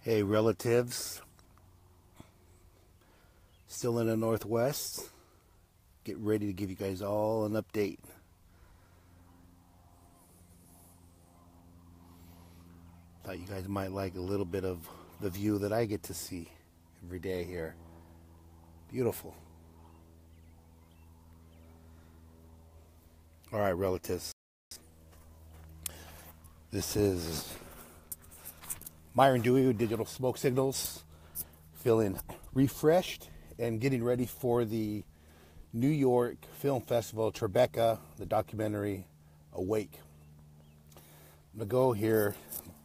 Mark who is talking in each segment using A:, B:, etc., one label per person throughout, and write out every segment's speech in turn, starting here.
A: Hey relatives, still in the Northwest, get ready to give you guys all an update. Thought you guys might like a little bit of the view that I get to see every day here. Beautiful. Alright relatives, this is Myron Dewey with Digital Smoke Signals, feeling refreshed and getting ready for the New York Film Festival, Tribeca, the documentary Awake. I'm going to go here,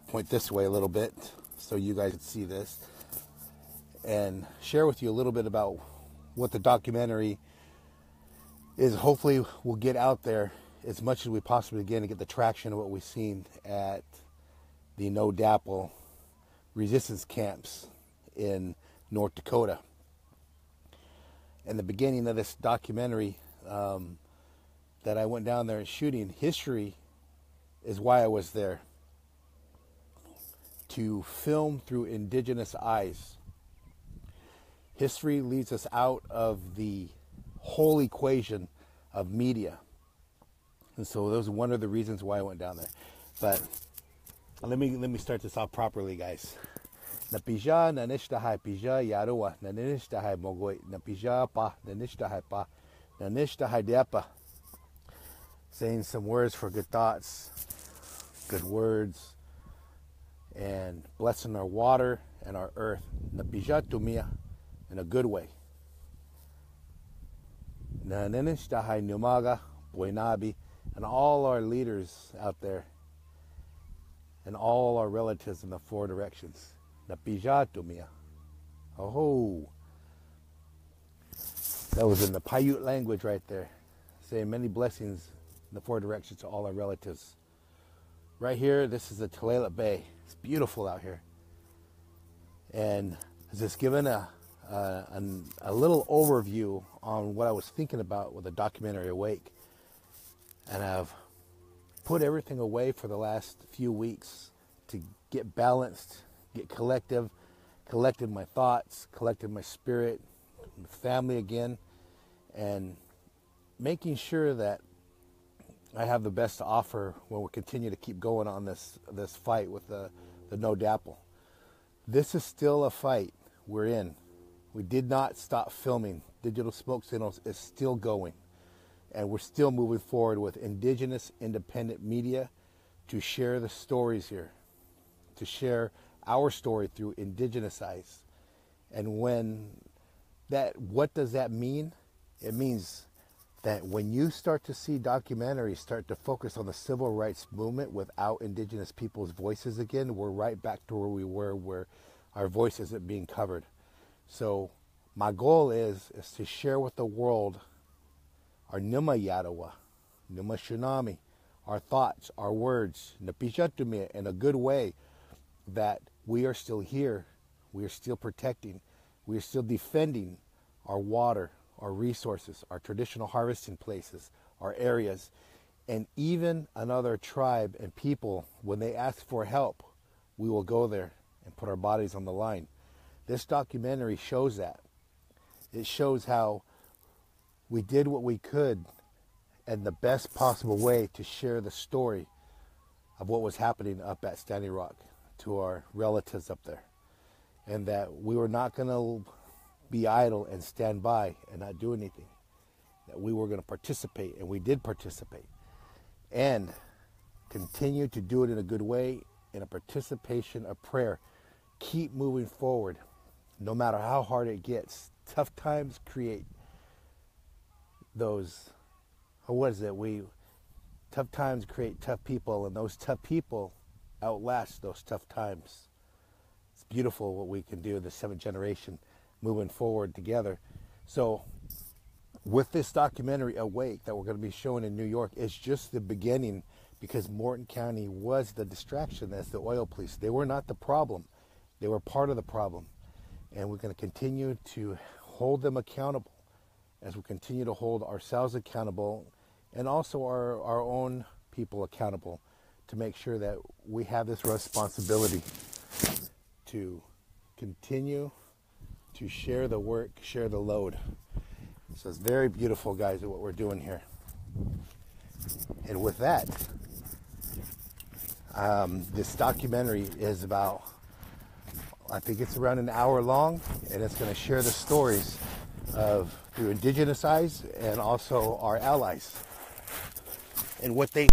A: point this way a little bit so you guys can see this, and share with you a little bit about what the documentary is. Hopefully we'll get out there as much as we possibly can to get the traction of what we've seen at the No Dapple resistance camps in North Dakota. And the beginning of this documentary that I went down there and shooting, history is why I was there, to film through indigenous eyes. History leads us out of the whole equation of media. And so those are one of the reasons why I went down there. But let me start this off properly, guys. Napija nanishta pija yaruwa nanishta mogoi napija pa nanishta pa nanishta depa. Saying some words for good thoughts, good words, and blessing our water and our earth. Napija tumia, in a good way. Nanishta numaga boinabi, and all our leaders out there, and all our relatives in the four directions. Napijatumia. Oh, that was in the Paiute language right there, saying many blessings in the four directions to all our relatives. Right here, this is the Tulalip Bay. It's beautiful out here, and just given a little overview on what I was thinking about with the documentary Awake, and I've put everything away for the last few weeks to get balanced, get collected my thoughts, collected my spirit, family again, and making sure that I have the best to offer when we continue to keep going on this fight with the No Dapple. This is still a fight we're in. We did not stop filming. Digital Smoke Signals is still going. And we're still moving forward with indigenous independent media to share the stories here, to share our story through indigenous eyes. And what does that mean? It means that when you start to see documentaries start to focus on the civil rights movement without indigenous people's voices again, we're right back to where we were, where our voice isn't being covered. So my goal is to share with the world our Numa Yadawa, Numa Tsunami, our thoughts, our words, Napijatumi, in a good way, that we are still here, we are still protecting, we are still defending our water, our resources, our traditional harvesting places, our areas, and even another tribe and people, when they ask for help, we will go there and put our bodies on the line. This documentary shows that. It shows how we did what we could in the best possible way to share the story of what was happening up at Standing Rock to our relatives up there. And that we were not going to be idle and stand by and not do anything. That we were going to participate, and we did participate. And continue to do it in a good way, in a participation of prayer. Keep moving forward, no matter how hard it gets. Tough times create those, tough times create tough people, and those tough people outlast those tough times. It's beautiful what we can do, the seventh generation moving forward together. So with this documentary Awake that we're going to be showing in New York, it's just the beginning, because Morton County was the distraction as the oil police. They were not the problem. They were part of the problem. And we're going to continue to hold them accountable as we continue to hold ourselves accountable, and also our own people accountable, to make sure that we have this responsibility to continue to share the work, share the load. So it's very beautiful, guys, what we're doing here. And with that, this documentary is about, I think it's around an hour long, and it's going to share the stories of through indigenous eyes and also our allies and what they,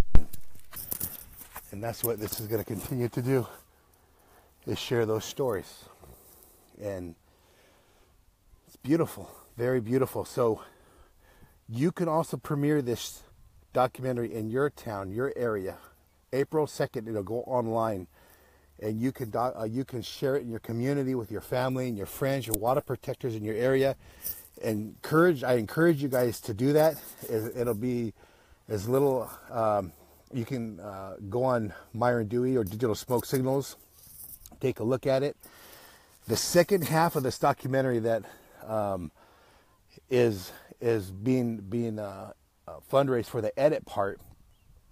A: and that's what this is going to continue to do, is share those stories. And it's beautiful, very beautiful. So you can also premiere this documentary in your town, your area. April 2nd, it'll go online, and you can share it in your community with your family and your friends, your water protectors in your area. And I encourage you guys to do that. It'll be as little, you can go on Myron Dewey or Digital Smoke Signals, take a look at it. The second half of this documentary that is being fundraised for the edit part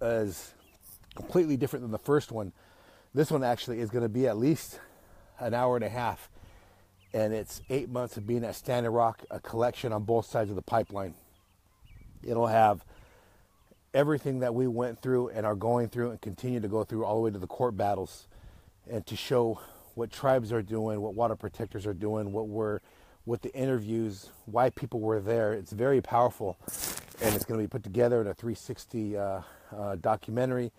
A: is completely different than the first one. This one actually is going to be at least an hour and a half, and it's 8 months of being at Standing Rock, a collection on both sides of the pipeline. It'll have everything that we went through and are going through and continue to go through all the way to the court battles, and to show what tribes are doing, what water protectors are doing, what the interviews, why people were there. It's very powerful, and it's going to be put together in a 360 documentary.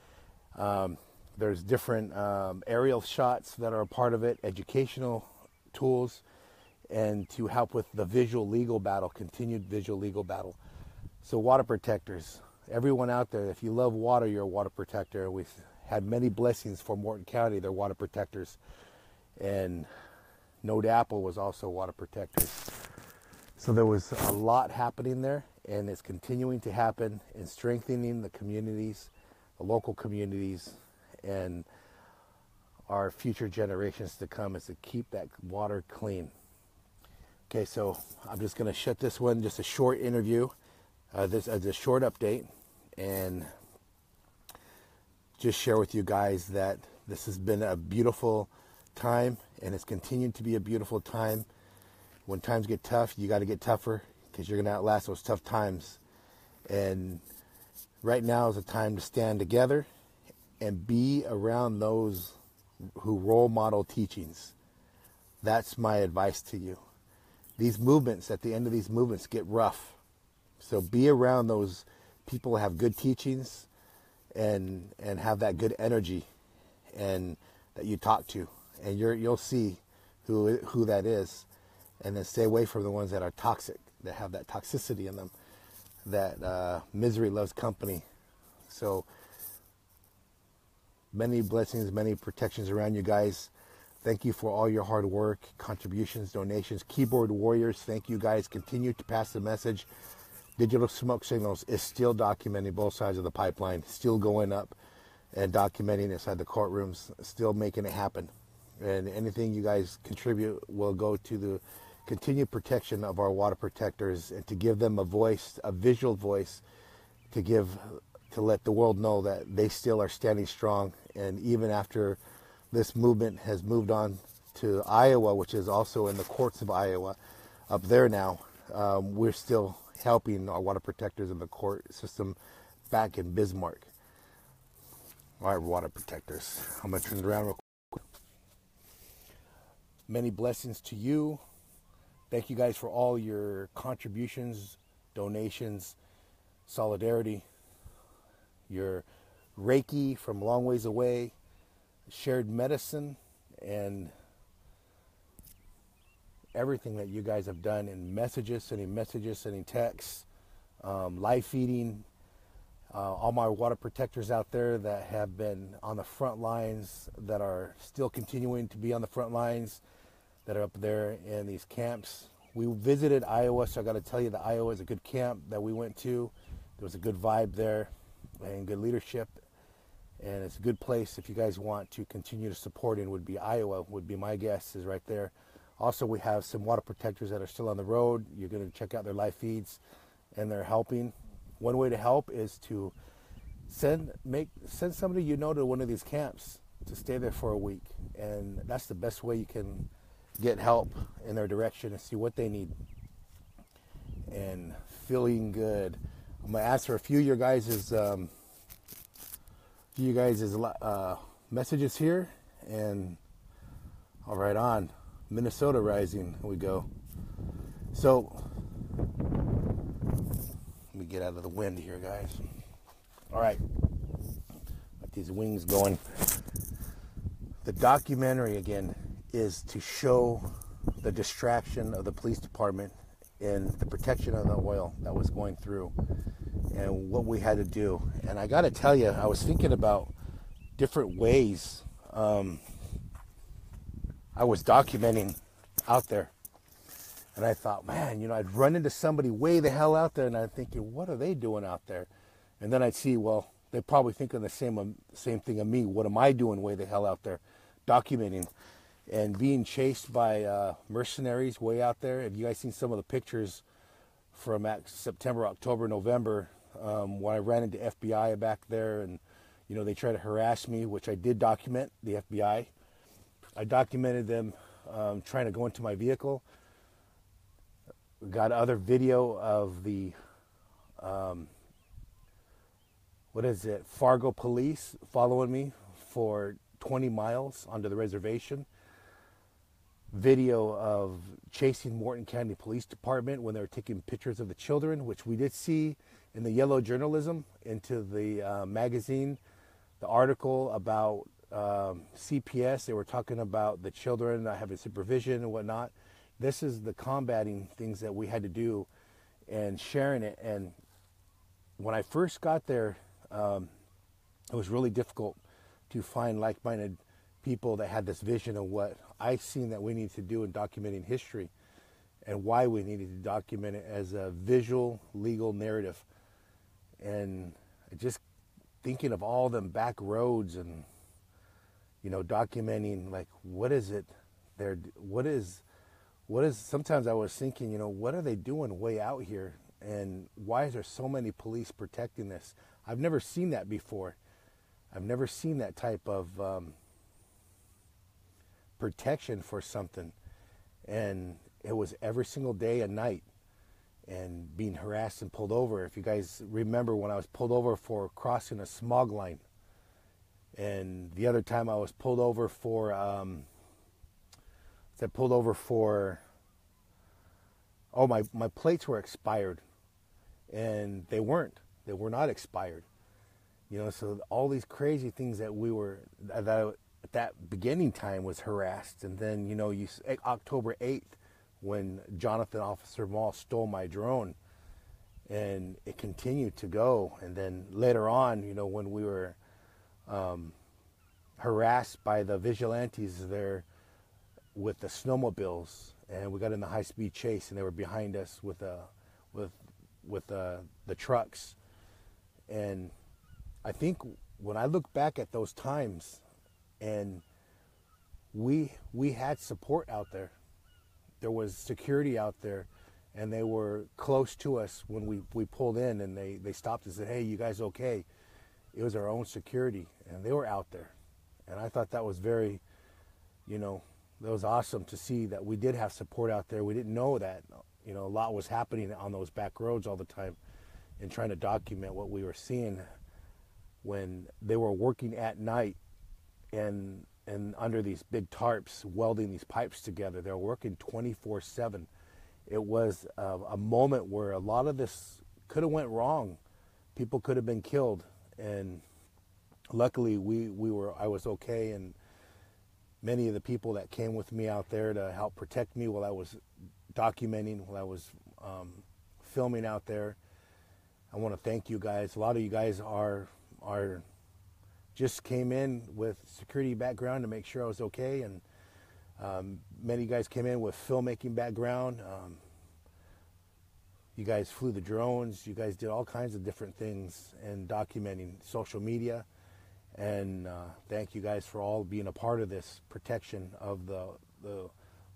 A: There's different aerial shots that are a part of it, educational tools, and to help with the visual legal battle, continued visual legal battle. So water protectors, everyone out there, if you love water, you're a water protector. We've had many blessings for Morton County. They're water protectors. And No Apple was also water protectors. So there was a lot happening there, and it's continuing to happen in strengthening the communities, the local communities, and our future generations to come, is to keep that water clean. Okay, so I'm just going to shut this one, just a short interview, this as a short update, and just share with you guys that this has been a beautiful time, and it's continued to be a beautiful time. When times get tough, you got to get tougher, because you're going to outlast those tough times. And right now is a time to stand together and be around those who role model teachings. That's my advice to you. These movements, at the end of these movements, get rough. So be around those people who have good teachings and have that good energy and that you talk to. And you'll see who that is. And then stay away from the ones that are toxic, that have that toxicity in them, that misery loves company. So many blessings, many protections around you guys. Thank you for all your hard work, contributions, donations. Keyboard warriors, thank you guys. Continue to pass the message. Digital Smoke Signals is still documenting both sides of the pipeline, still going up and documenting inside the courtrooms, still making it happen. And anything you guys contribute will go to the continued protection of our water protectors, and to give them a voice, a visual voice, to let the world know that they still are standing strong. And even after this movement has moved on to Iowa, which is also in the courts of Iowa, up there now, we're still helping our water protectors in the court system back in Bismarck. All right, water protectors. I'm going to turn it around real quick. Many blessings to you. Thank you guys for all your contributions, donations, solidarity, your Reiki from long ways away, shared medicine, and everything that you guys have done in messages, sending texts, live feeding, all my water protectors out there that have been on the front lines, that are still continuing to be on the front lines, that are up there in these camps. We visited Iowa, so I got to tell you that Iowa is a good camp that we went to. There was a good vibe there and good leadership, and it's a good place if you guys want to continue to support in. Would be Iowa, would be my guess, is right there. Also, we have some water protectors that are still on the road. You're going to check out their live feeds, and they're helping. One way to help is to send somebody you know to one of these camps to stay there for a week, and that's the best way you can get help in their direction and see what they need. And feeling good. I'm gonna ask for a few of your guys' messages here, and all right, on Minnesota Rising we go. So let me get out of the wind here, guys. All right, got these wings going. The documentary again is to show the distraction of the police department in the protection of the oil that was going through and what we had to do. And I got to tell you, I was thinking about different ways I was documenting out there. And I thought, man, I'd run into somebody way the hell out there, and I'm thinking, what are they doing out there? And then I'd see, well, they're probably thinking the same thing of me. What am I doing way the hell out there? Documenting. And being chased by mercenaries way out there. Have you guys seen some of the pictures from September, October, November, when I ran into FBI back there, and they tried to harass me, which I did document, the FBI. I documented them trying to go into my vehicle. Got other video of the Fargo police following me for 20 miles onto the reservation. Video of chasing Morton County Police Department when they were taking pictures of the children, which we did see in the yellow journalism into the magazine. The article about CPS, they were talking about the children not having supervision and whatnot. This is the combating things that we had to do and sharing it. And when I first got there, it was really difficult to find like-minded people that had this vision of what I've seen that we need to do in documenting history and why we needed to document it as a visual, legal narrative. And just thinking of all them back roads and, documenting, like, what is it there? What is, sometimes I was thinking, what are they doing way out here? And why is there so many police protecting this? I've never seen that before. I've never seen that type of protection for something. And it was every single day and night, and being harassed and pulled over. If you guys remember when I was pulled over for crossing a smog line, and the other time I was pulled over for my plates were expired, and they were not expired. So all these crazy things that at that beginning time was harassed. And then, October 8th, when Jonathan Officer Mall stole my drone, and it continued to go. And then later on, when we were harassed by the vigilantes there with the snowmobiles, and we got in the high-speed chase, and they were behind us with the trucks. And I think when I look back at those times, and we had support out there. There was security out there, and they were close to us when we pulled in, and they stopped and said, "Hey, you guys okay?" It was our own security, and they were out there. And I thought that was very, that was awesome to see that we did have support out there. We didn't know that, a lot was happening on those back roads all the time, and trying to document what we were seeing when they were working at night and under these big tarps, welding these pipes together. They were working 24/7. It was a moment where a lot of this could have went wrong. People could have been killed, and luckily I was okay. And many of the people that came with me out there to help protect me while I was documenting, while I was filming out there, I want to thank you guys. A lot of you guys are just came in with security background to make sure I was okay, and many guys came in with filmmaking background. You guys flew the drones. You guys did all kinds of different things and documenting social media. And thank you guys for all being a part of this protection of the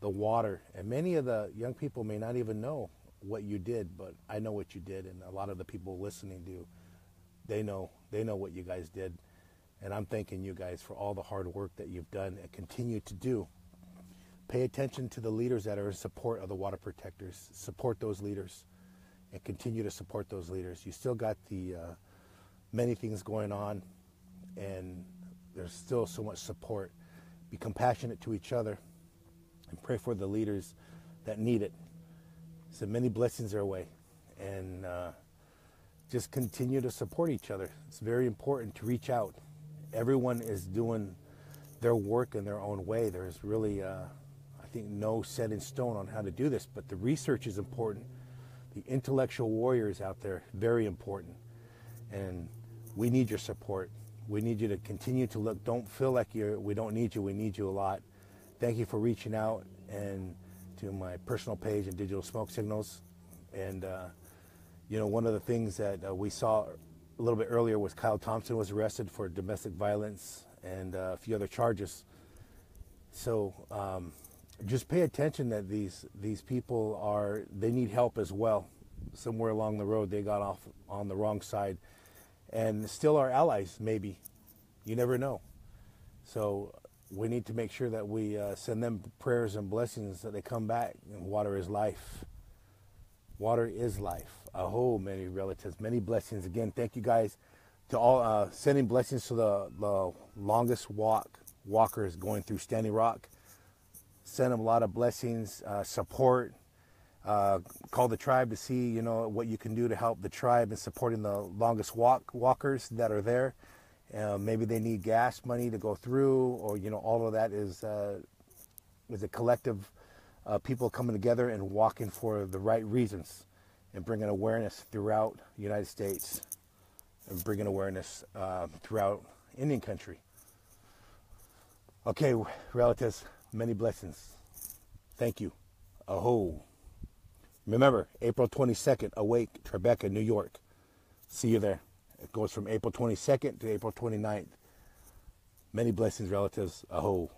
A: water. And many of the young people may not even know what you did, but I know what you did, and a lot of the people listening do. They know what you guys did. And I'm thanking you guys for all the hard work that you've done and continue to do. pay attention to the leaders that are in support of the water protectors. Support those leaders and continue to support those leaders. You still got the many things going on, and there's still so much support. Be compassionate to each other and pray for the leaders that need it. So many blessings their way, and just continue to support each other. It's very important to reach out. Everyone is doing their work in their own way. There's really, I think, no set in stone on how to do this, but the research is important. The intellectual warriors out there, very important. And we need your support. We need you to continue to look. Don't feel like we don't need you. We need you a lot. Thank you for reaching out and to my personal page and Digital Smoke Signals. And, you know, one of the things that we saw a little bit earlier was Kyle Thompson was arrested for domestic violence and a few other charges. So just pay attention that these people they need help as well. Somewhere along the road they got off on the wrong side, and still are allies, maybe. You never know. So we need to make sure that we send them prayers and blessings that they come back. And water is life. Water is life. Aho, many relatives, many blessings. Again, thank you guys to all, sending blessings to the longest walkers going through Standing Rock. Send them a lot of blessings, support. Call the tribe to see, you know, what you can do to help the tribe in supporting the longest walkers that are there. Maybe they need gas money to go through, or, you know, all of that is a collective people coming together and walking for the right reasons and bringing awareness throughout the United States and bringing awareness throughout Indian country. Okay, relatives, many blessings. Thank you. Aho. Remember, April 22nd, Awake, Tribeca, New York. See you there. It goes from April 22nd to April 29th. Many blessings, relatives. Aho.